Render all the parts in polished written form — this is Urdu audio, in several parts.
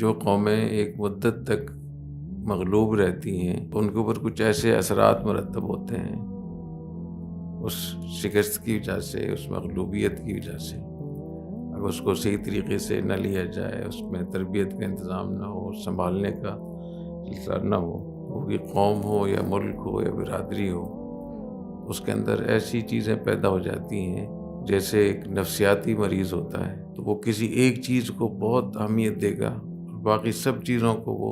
جو قومیں ایک مدت تک مغلوب رہتی ہیں ان کے اوپر کچھ ایسے اثرات مرتب ہوتے ہیں اس شکست کی وجہ سے، اس مغلوبیت کی وجہ سے۔ اگر اس کو صحیح طریقے سے نہ لیا جائے، اس میں تربیت کا انتظام نہ ہو، سنبھالنے کا سلسلہ نہ ہو، وہ بھی قوم ہو یا ملک ہو یا برادری ہو، اس کے اندر ایسی چیزیں پیدا ہو جاتی ہیں جیسے ایک نفسیاتی مریض ہوتا ہے تو وہ کسی ایک چیز کو بہت اہمیت دے گا اور باقی سب چیزوں کو وہ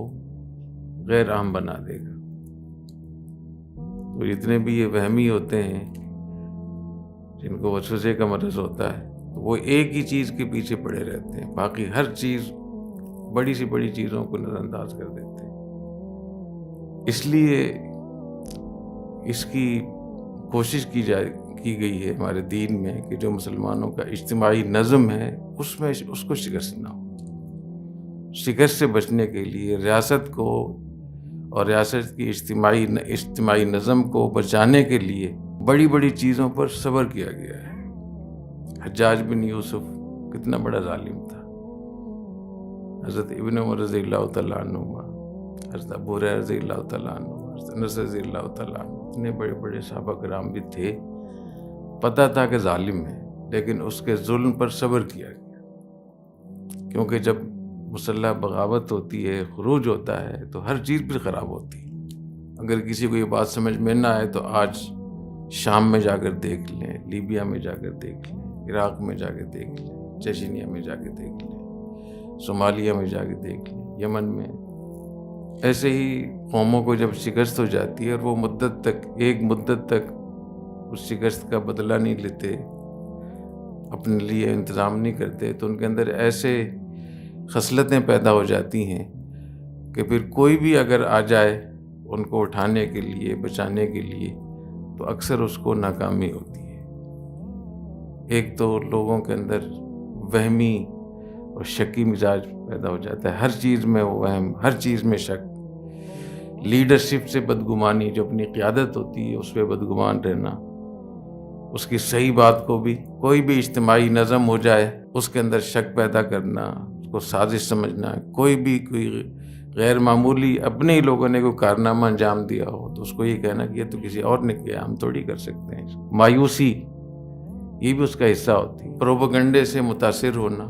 غیر اہم بنا دے گا۔ تو جتنے بھی یہ وہمی ہوتے ہیں جن کو وسوسے کا مرض ہوتا ہے تو وہ ایک ہی چیز کے پیچھے پڑے رہتے ہیں، باقی ہر چیز، بڑی سی بڑی چیزوں کو نظر انداز کر دیتے ہیں۔ اس لیے اس کی کوشش کی گئی ہے ہمارے دین میں کہ جو مسلمانوں کا اجتماعی نظم ہے اس میں اس کو شکست نہ ہو۔ شکست سے بچنے کے لیے ریاست کو اور ریاست کی اجتماعی نظم کو بچانے کے لیے بڑی بڑی چیزوں پر صبر کیا گیا ہے۔ حجاج بن یوسف کتنا بڑا ظالم تھا، حضرت ابن عمر رضی اللہ تعالیٰ عنہ، حضرت ابو ہریرہ رضی اللہ تعالیٰ عنہ، حضرت انس رضی اللہ تعالیٰ عنہ، اتنے بڑے بڑے صحابہ کرام بھی تھے، پتہ تھا کہ ظالم ہے لیکن اس کے ظلم پر صبر کیا گیا، کیونکہ جب مسلح بغاوت ہوتی ہے، خروج ہوتا ہے تو ہر چیز بھی خراب ہوتی ہے۔ اگر کسی کو یہ بات سمجھ میں نہ آئے تو آج شام میں جا کر دیکھ لیں، لیبیا میں جا کر دیکھ لیں، عراق میں جا کے دیکھ لیں، چیچنیا میں جا کے دیکھ لیں، صومالیہ میں جا کے دیکھ لیں، یمن میں۔ ایسے ہی قوموں کو جب شکست ہو جاتی ہے اور وہ ایک مدت تک اس شکست کا بدلہ نہیں لیتے، اپنے لیے انتظام نہیں کرتے، تو ان کے اندر ایسے خصلتیں پیدا ہو جاتی ہیں کہ پھر کوئی بھی اگر آ جائے ان کو اٹھانے کے لیے، بچانے کے لیے، تو اکثر اس کو ناکامی ہوتی ہے۔ ایک تو لوگوں کے اندر وہمی اور شکی مزاج پیدا ہو جاتا ہے، ہر چیز میں وہم، ہر چیز میں شک، لیڈرشپ سے بدگمانی، جو اپنی قیادت ہوتی ہے اس پہ بدگمان رہنا، اس کی صحیح بات کو بھی، کوئی بھی اجتماعی نظم ہو جائے اس کے اندر شک پیدا کرنا، اس کو سازش سمجھنا، کوئی غیر معمولی اپنے ہی لوگوں نے کوئی کارنامہ انجام دیا ہو تو اس کو یہ کہنا کہ یہ تو کسی اور نے کیا، ہم تھوڑی کر سکتے ہیں۔ مایوسی یہ بھی اس کا حصہ ہوتی ہے۔ پروپیگنڈے سے متاثر ہونا،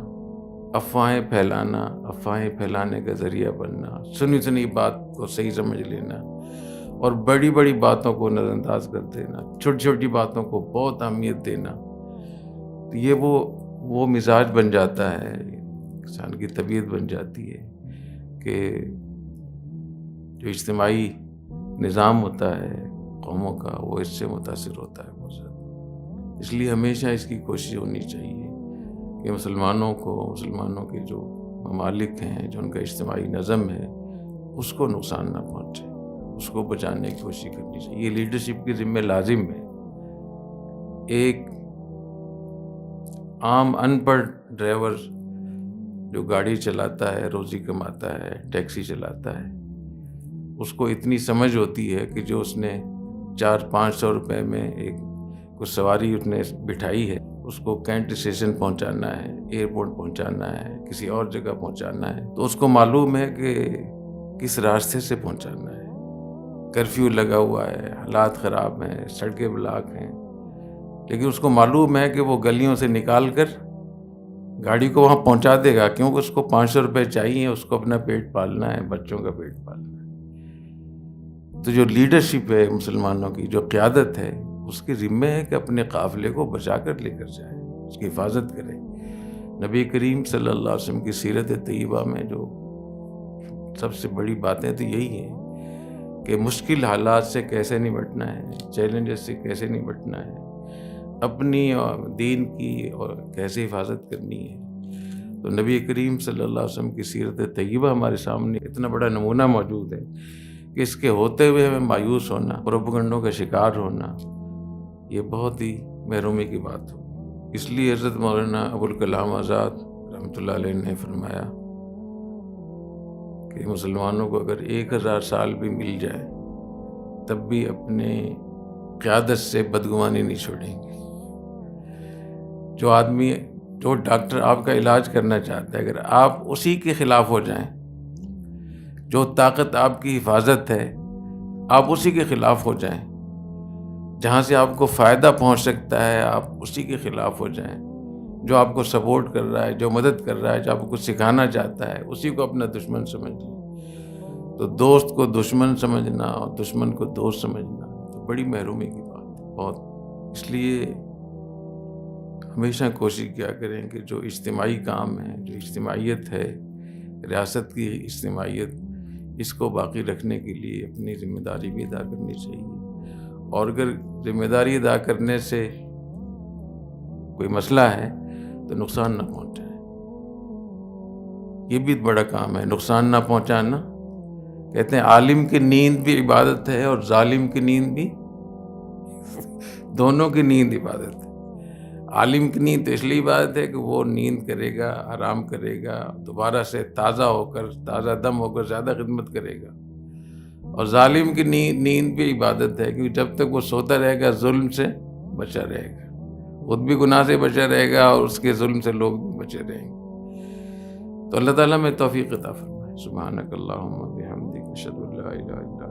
افواہیں پھیلانا، افواہیں پھیلانے کا ذریعہ بننا، سنی بات کو صحیح سمجھ لینا اور بڑی بڑی باتوں کو نظر انداز کر دینا، چھوٹی چھوٹی باتوں کو بہت اہمیت دینا، تو یہ وہ مزاج بن جاتا ہے، انسان کی طبیعت بن جاتی ہے کہ جو اجتماعی نظام ہوتا ہے قوموں کا وہ اس سے متاثر ہوتا ہے بہت زیادہ۔ اس لیے ہمیشہ اس کی کوشش ہونی چاہیے کہ مسلمانوں کے جو ممالک ہیں، جو ان کا اجتماعی نظم ہے، اس کو نقصان نہ پہنچے، اس کو بچانے کی کوشش کرنی چاہیے۔ یہ لیڈرشپ کی ذمہ لازم ہے۔ ایک عام ان پڑھ ڈرائیور جو گاڑی چلاتا ہے، روزی کماتا ہے، ٹیکسی چلاتا ہے، اس کو اتنی سمجھ ہوتی ہے کہ جو اس نے 400-500 روپے میں کچھ سواری اس نے بٹھائی ہے، اس کو کینٹ اسٹیشن پہنچانا ہے، ایئرپورٹ پہنچانا ہے، کسی اور جگہ پہنچانا ہے، تو اس کو معلوم ہے کہ کس راستے سے پہنچانا ہے۔ کرفیو لگا ہوا ہے، حالات خراب ہیں، سڑکیں بلاک ہیں، لیکن اس کو معلوم ہے کہ وہ گلیوں سے نکال کر گاڑی کو وہاں پہنچا دے گا، کیونکہ اس کو 500 روپے چاہیے، اس کو اپنا پیٹ پالنا ہے، بچوں کا پیٹ پالنا ہے۔ تو جو لیڈرشپ ہے مسلمانوں کی، جو قیادت ہے، اس کی ذمہ ہے کہ اپنے قافلے کو بچا کر لے کر جائے، اس کی حفاظت کرے۔ نبی کریم صلی اللہ علیہ وسلم کی سیرت طیبہ میں جو سب سے بڑی باتیں تو یہی ہیں کہ مشکل حالات سے کیسے نمٹنا ہے، چیلنجز سے کیسے نمٹنا ہے، اپنی اور دین کی اور کیسے حفاظت کرنی ہے۔ تو نبی کریم صلی اللہ علیہ وسلم کی سیرت طیبہ ہمارے سامنے اتنا بڑا نمونہ موجود ہے کہ اس کے ہوتے ہوئے ہمیں مایوس ہونا، پروپیگنڈوں کا شکار ہونا، یہ بہت ہی محرومی کی بات ہو۔ اس لیے حضرت مولانا ابوالکلام آزاد رحمۃ اللہ علیہ نے فرمایا کہ مسلمانوں کو اگر 1000 سال بھی مل جائے تب بھی اپنے قیادت سے بدگمانی نہیں چھوڑیں گے۔ جو ڈاکٹر آپ کا علاج کرنا چاہتا ہے، اگر آپ اسی کے خلاف ہو جائیں جو طاقت آپ کی حفاظت ہے آپ اسی کے خلاف ہو جائیں، جہاں سے آپ کو فائدہ پہنچ سکتا ہے آپ اسی کے خلاف ہو جائیں، جو آپ کو سپورٹ کر رہا ہے، جو مدد کر رہا ہے، جو آپ کو سکھانا چاہتا ہے، اسی کو اپنا دشمن سمجھ لیں۔ تو دوست کو دشمن سمجھنا اور دشمن کو دوست سمجھنا تو بڑی محرومی کی بات ہے بہت۔ اس لیے ہمیشہ کوشش کیا کریں کہ جو اجتماعی کام ہے، جو اجتماعیت ہے، ریاست کی اجتماعیت، اس کو باقی رکھنے کے لیے اپنی ذمہ داری بھی ادا کرنی چاہیے، اور اگر ذمہ داری ادا کرنے سے کوئی مسئلہ ہے تو نقصان نہ پہنچائیں۔ یہ بھی بڑا کام ہے، نقصان نہ پہنچانا۔ کہتے ہیں عالم کی نیند بھی عبادت ہے اور ظالم کی نیند بھی، دونوں کی نیند عبادت ہے۔ عالم کی نیند تو اس لیے عبادت ہے کہ وہ نیند کرے گا، آرام کرے گا، دوبارہ سے تازہ ہو کر، تازہ دم ہو کر زیادہ خدمت کرے گا۔ اور ظالم کی نیند بھی عبادت ہے، کیونکہ جب تک وہ سوتا رہے گا ظلم سے بچا رہے گا، خود بھی گناہ سے بچا رہے گا اور اس کے ظلم سے لوگ بھی بچے رہیں گے۔ تو اللہ تعالیٰ میں توفیق عطا فرمائے۔ سبحانک اللہم و بحمدک، اشہد ان لا الہ الا